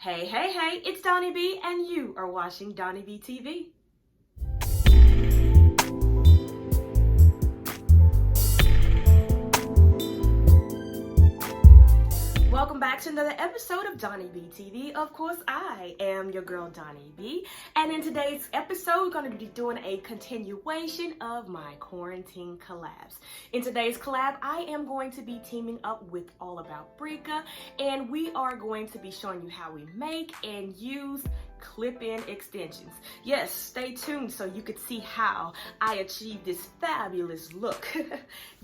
Hey, hey, hey, it's DonyB and you are watching DonyB TV. Welcome back to another episode of DonyB TV. Of course, I am your girl DonyB, and in today's episode, we're going to be doing a continuation of my quarantine collabs. In today's collab, I am going to be teaming up with All About Breika, and we are going to be showing you how we make and use clip-in extensions. Yes, stay tuned so you could see how I achieved this fabulous look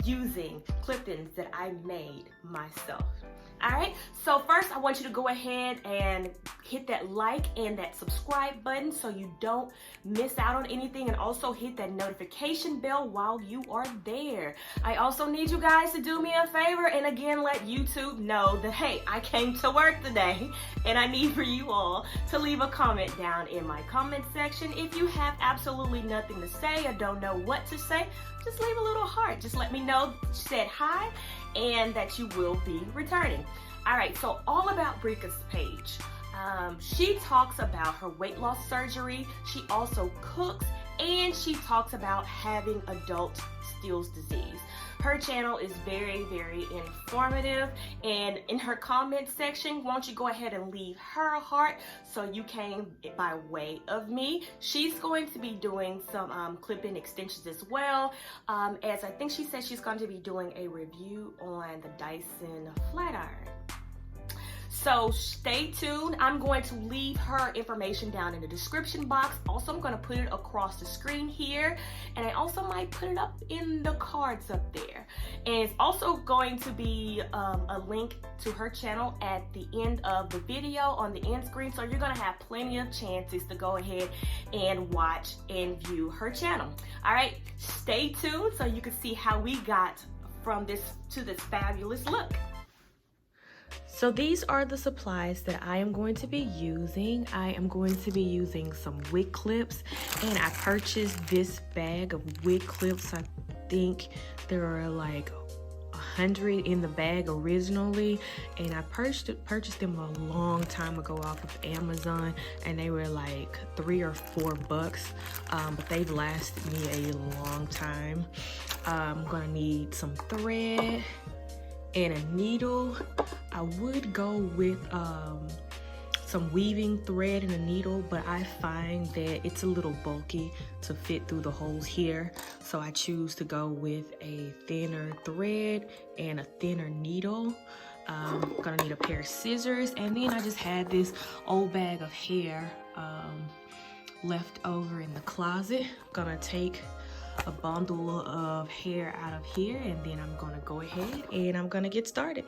using clip-ins that I made myself. All right, so first I want you to go ahead and hit that like and that subscribe button so you don't miss out on anything, and also hit that notification bell while you are there. I also need you guys to do me a favor and again let YouTube know that, hey, I came to work today, and I need for you all to leave a comment down in my comment section. If you have absolutely nothing to say or don't know what to say, just leave a little heart. Just let me know that you said hi and that you will be returning. All right, so All About Breika's page. She talks about her weight loss surgery. She also cooks, and she talks about having adult Still's disease. Her channel is very, very informative, and in her comment section, won't you go ahead and leave her a heart so you came by way of me. She's going to be doing some clip-in extensions as well, as I think she said she's going to be doing a review on the Dyson flat iron. So stay tuned. I'm going to leave her information down in the description box. Also, I'm going to put it across the screen here, and I also might put it up in the cards up there. And it's also going to be a link to her channel at the end of the video on the end screen, so you're going to have plenty of chances to go ahead and watch and view her channel. All right, stay tuned so you can see how we got from this to this fabulous look. So these are the supplies that I am going to be using. I am going to be using some wig clips, and I purchased this bag of wig clips. I think there are like 100 in the bag originally, and I purchased them a long time ago off of Amazon, and they were like $3 or $4, but they've lasted me a long time. I'm gonna need some thread and a needle. I would go with some weaving thread and a needle, but I find that it's a little bulky to fit through the holes here, so I choose to go with a thinner thread and a thinner needle. I'm gonna need a pair of scissors, and then I just had this old bag of hair left over in the closet. I'm gonna take a bundle of hair out of here, and then I'm gonna go ahead and I'm gonna get started.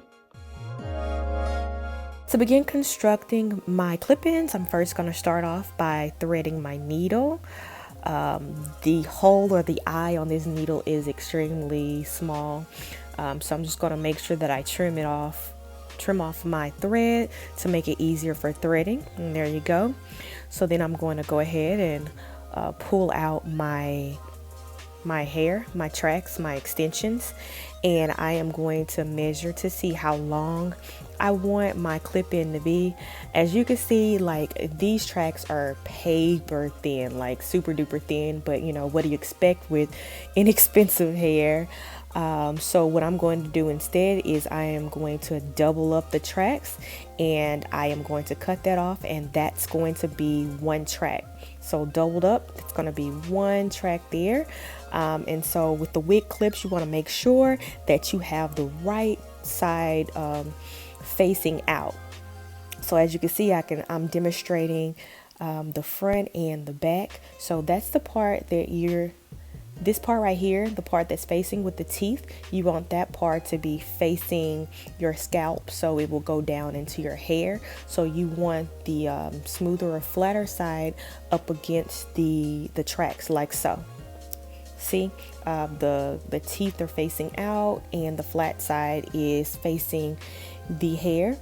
To begin constructing my clip-ins, I'm first gonna start off by threading my needle. The hole or the eye on this needle is extremely small, so I'm just gonna make sure that I trim off my thread to make it easier for threading. And there you go. So then I'm going to go ahead and pull out my hair, my tracks, my extensions, and I am going to measure to see how long I want my clip-in to be. As you can see, like, these tracks are paper thin, like super duper thin, but you know, what do you expect with inexpensive hair? So what I'm going to do instead is I am going to double up the tracks, and I am going to cut that off, and that's going to be one track. So doubled up, it's going to be one track there. And so with the wig clips, you want to make sure that you have the right side facing out. So as you can see, I'm demonstrating the front and the back. So that's the part that this part right here, the part that's facing with the teeth, you want that part to be facing your scalp, so it will go down into your hair. So you want the smoother or flatter side up against the tracks, like so. See, the teeth are facing out and the flat side is facing the hair.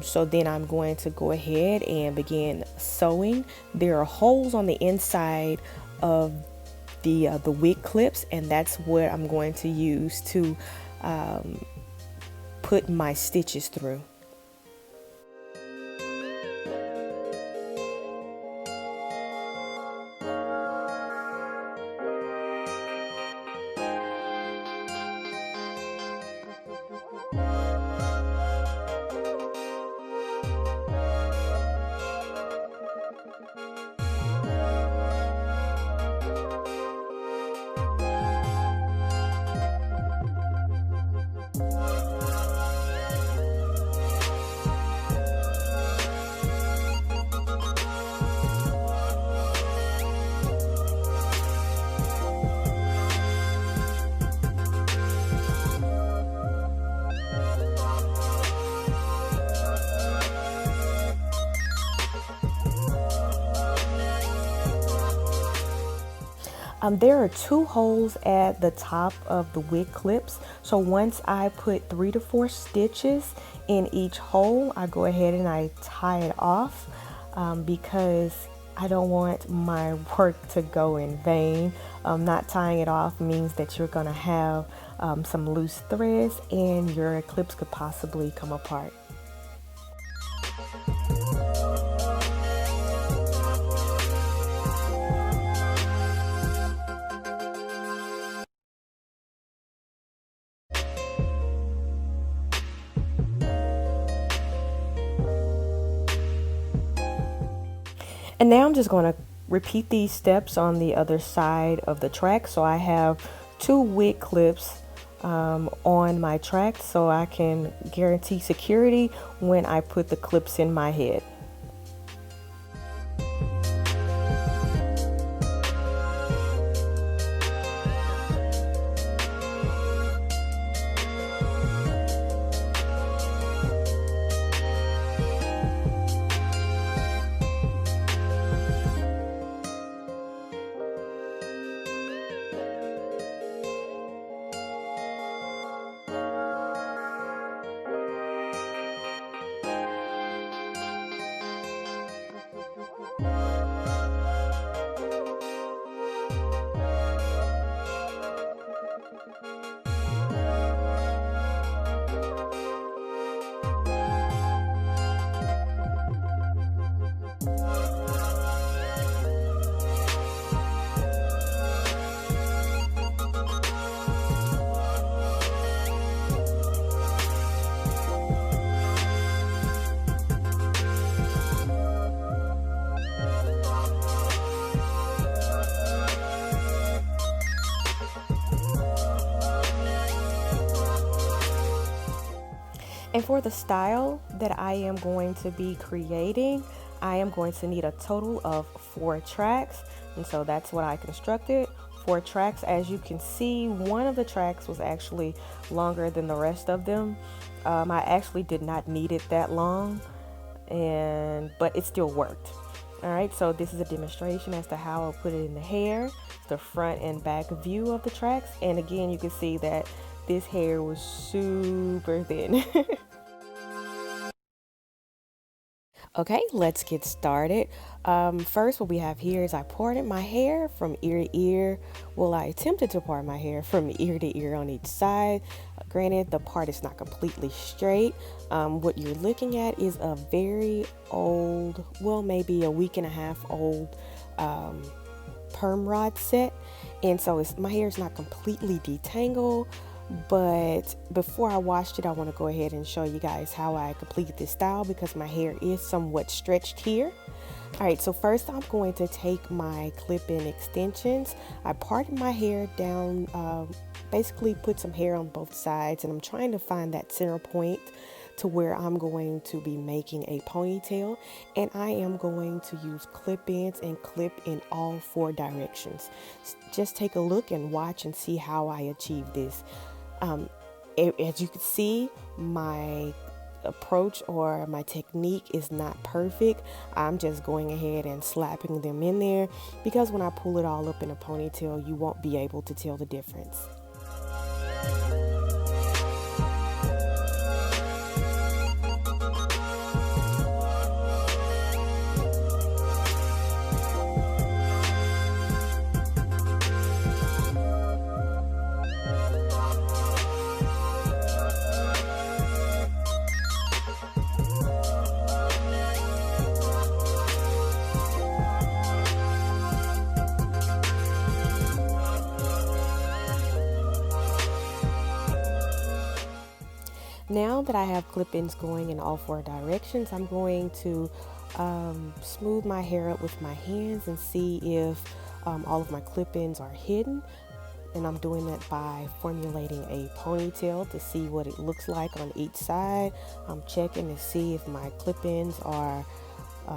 So then I'm going to go ahead and begin sewing. There are holes on the inside of the wig clips, and that's what I'm going to use to put my stitches through. There are 2 holes at the top of the wig clips. So once I put 3 to 4 stitches in each hole, I go ahead and I tie it off because I don't want my work to go in vain. Not tying it off means that you're gonna have some loose threads and your clips could possibly come apart. And now I'm just going to repeat these steps on the other side of the track. So I have 2 wig clips on my track so I can guarantee security when I put the clips in my head. And for the style that I am going to be creating, I am going to need a total of 4 tracks. And so that's what I constructed, 4 tracks. As you can see, one of the tracks was actually longer than the rest of them. I actually did not need it that long, but it still worked. All right, so this is a demonstration as to how I'll put it in the hair, the front and back view of the tracks. And again, you can see that this hair was super thin. Okay, let's get started. First, what we have here is I parted my hair from ear to ear. Well, I attempted to part my hair from ear to ear on each side. Granted, the part is not completely straight. What you're looking at is a very old, well, maybe a week and a half old perm rod set. And so my hair is not completely detangled. But before I washed it, I want to go ahead and show you guys how I completed this style because my hair is somewhat stretched here. All right, so first I'm going to take my clip-in extensions. I parted my hair down, basically put some hair on both sides, and I'm trying to find that center point to where I'm going to be making a ponytail, and I am going to use clip-ins and clip in all 4 directions. Just take a look and watch and see how I achieve this. As you can see, my approach or my technique is not perfect. I'm just going ahead and slapping them in there because when I pull it all up in a ponytail, you won't be able to tell the difference. Now that I have clip-ins going in all 4 directions, I'm going to smooth my hair up with my hands and see if all of my clip-ins are hidden. And I'm doing that by formulating a ponytail to see what it looks like on each side. I'm checking to see if my clip-ins are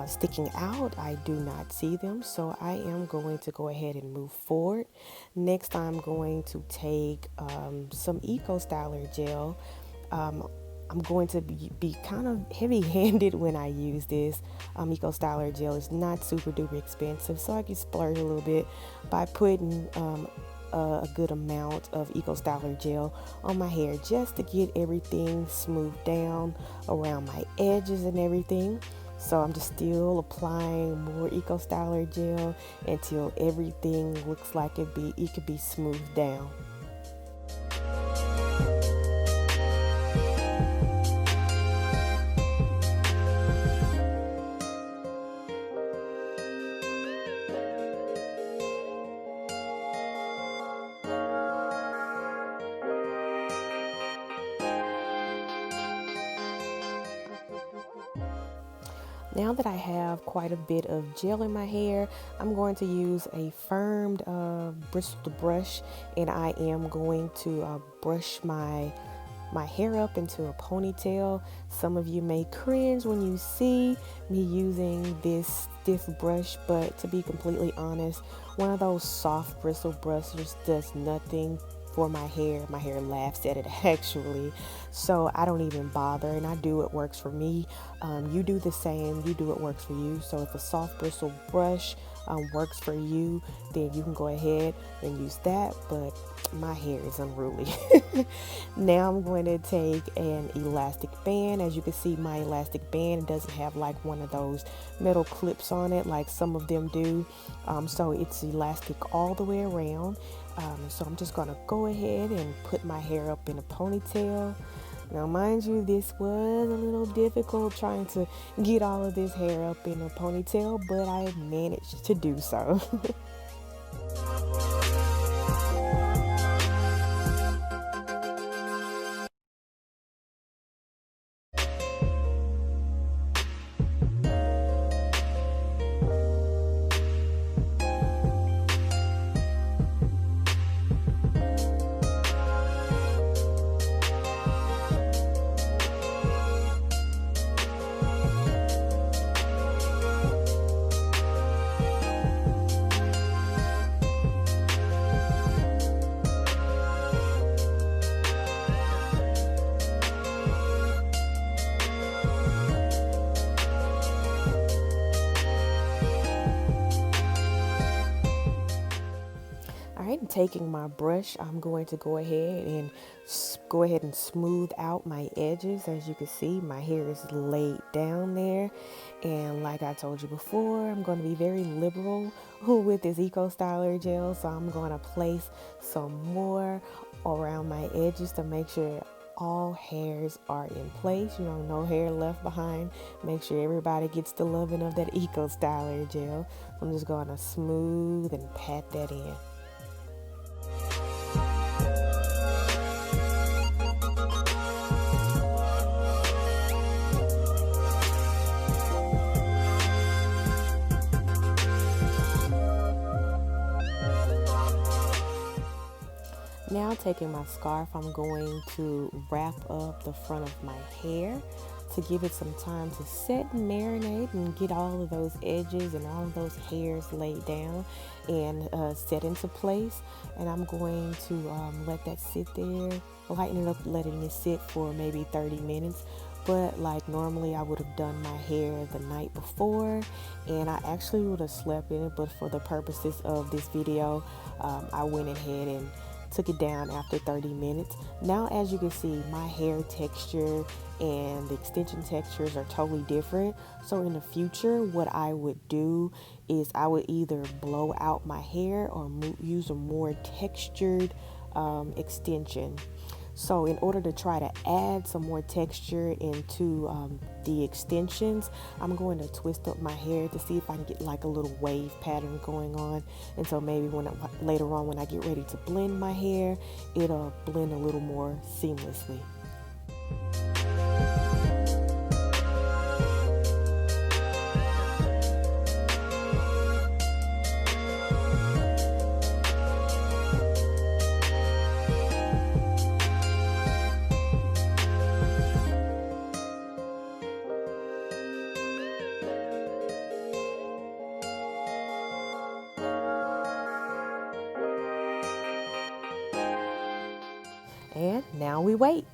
sticking out. I do not see them, so I am going to go ahead and move forward. Next, I'm going to take some Eco Styler gel. I'm going to be kind of heavy-handed when I use this. Eco Styler gel is not super duper expensive, so I can splurge a little bit by putting a good amount of Eco Styler gel on my hair just to get everything smoothed down around my edges and everything. So I'm just still applying more Eco Styler gel until everything looks like it could be smoothed down. Now that I have quite a bit of gel in my hair, I'm going to use a firmed bristled brush, and I am going to brush my hair up into a ponytail. Some of you may cringe when you see me using this stiff brush, but to be completely honest, one of those soft bristle brushes does nothing for my hair. My hair laughs at it actually, so I don't even bother, and I do what works for me. You do the same, you do what works for you. So if a soft bristle brush works for you, then you can go ahead and use that, but my hair is unruly. Now I'm going to take an elastic band. As you can see, my elastic band doesn't have like one of those metal clips on it like some of them do, so it's elastic all the way around. So I'm just gonna go ahead and put my hair up in a ponytail. Now mind you, this was a little difficult trying to get all of this hair up in a ponytail, but I managed to do so. Alright, taking my brush, I'm going to go ahead and smooth out my edges. As you can see, my hair is laid down there, and like I told you before, I'm going to be very liberal with this Eco Styler gel, so I'm going to place some more around my edges to make sure all hairs are in place, no hair left behind. Make sure everybody gets the loving of that Eco Styler gel. I'm just going to smooth and pat that in. Now taking my scarf, I'm going to wrap up the front of my hair to give it some time to set and marinate and get all of those edges and all of those hairs laid down and set into place. And I'm going to let that sit there, lighten it up, letting it sit for maybe 30 minutes. But like normally I would have done my hair the night before, and I actually would have slept in it, but for the purposes of this video, I went ahead and took it down after 30 minutes. Now, as you can see, my hair texture and the extension textures are totally different. So in the future, what I would do is I would either blow out my hair or use a more textured extension. So in order to try to add some more texture into the extensions, I'm going to twist up my hair to see if I can get like a little wave pattern going on. And so maybe later on when I get ready to blend my hair, it'll blend a little more seamlessly. And now we wait.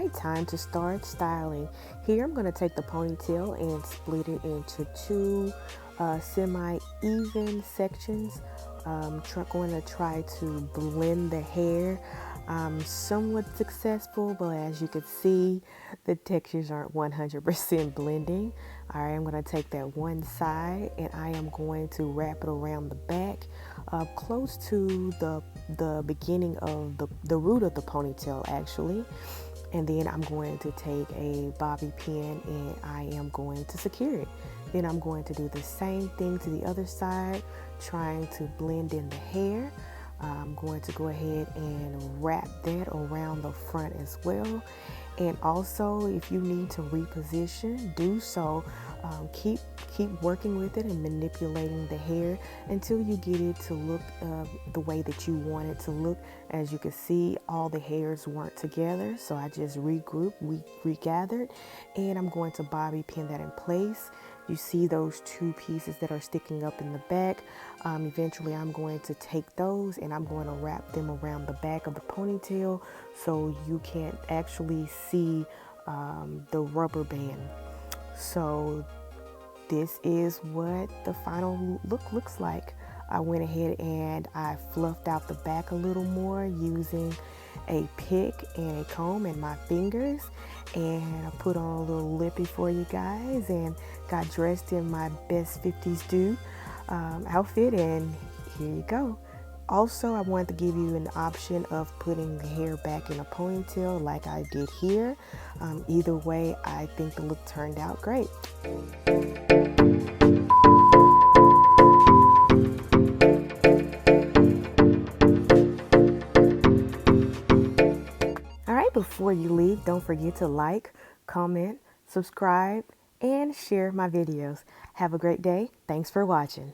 right, time to start styling. Here I'm going to take the ponytail and split it into two semi-even sections. Going to try to blend the hair. Somewhat successful, but as you can see, the textures aren't 100% blending. All right, I'm going to take that one side and I am going to wrap it around the back, close to the beginning of the root of the ponytail actually. And then I'm going to take a bobby pin and I am going to secure it. Then I'm going to do the same thing to the other side, trying to blend in the hair. I'm going to go ahead and wrap that around the front as well. And also, if you need to reposition, do so. Keep working with it and manipulating the hair until you get it to look the way that you want it to look. As you can see, all the hairs weren't together, so I just regathered, and I'm going to bobby pin that in place. You see those two pieces that are sticking up in the back. Eventually I'm going to take those and I'm going to wrap them around the back of the ponytail so you can't actually see the rubber band. So this is what the final look looks like. I went ahead and I fluffed out the back a little more using a pick and a comb and my fingers, and I put on a little lippy for you guys and got dressed in my best 50s do outfit, and here you go. Also, I wanted to give you an option of putting the hair back in a ponytail like I did here. Either way, I think the look turned out great. Before you leave, don't forget to like, comment, subscribe, and share my videos. Have a great day. Thanks for watching.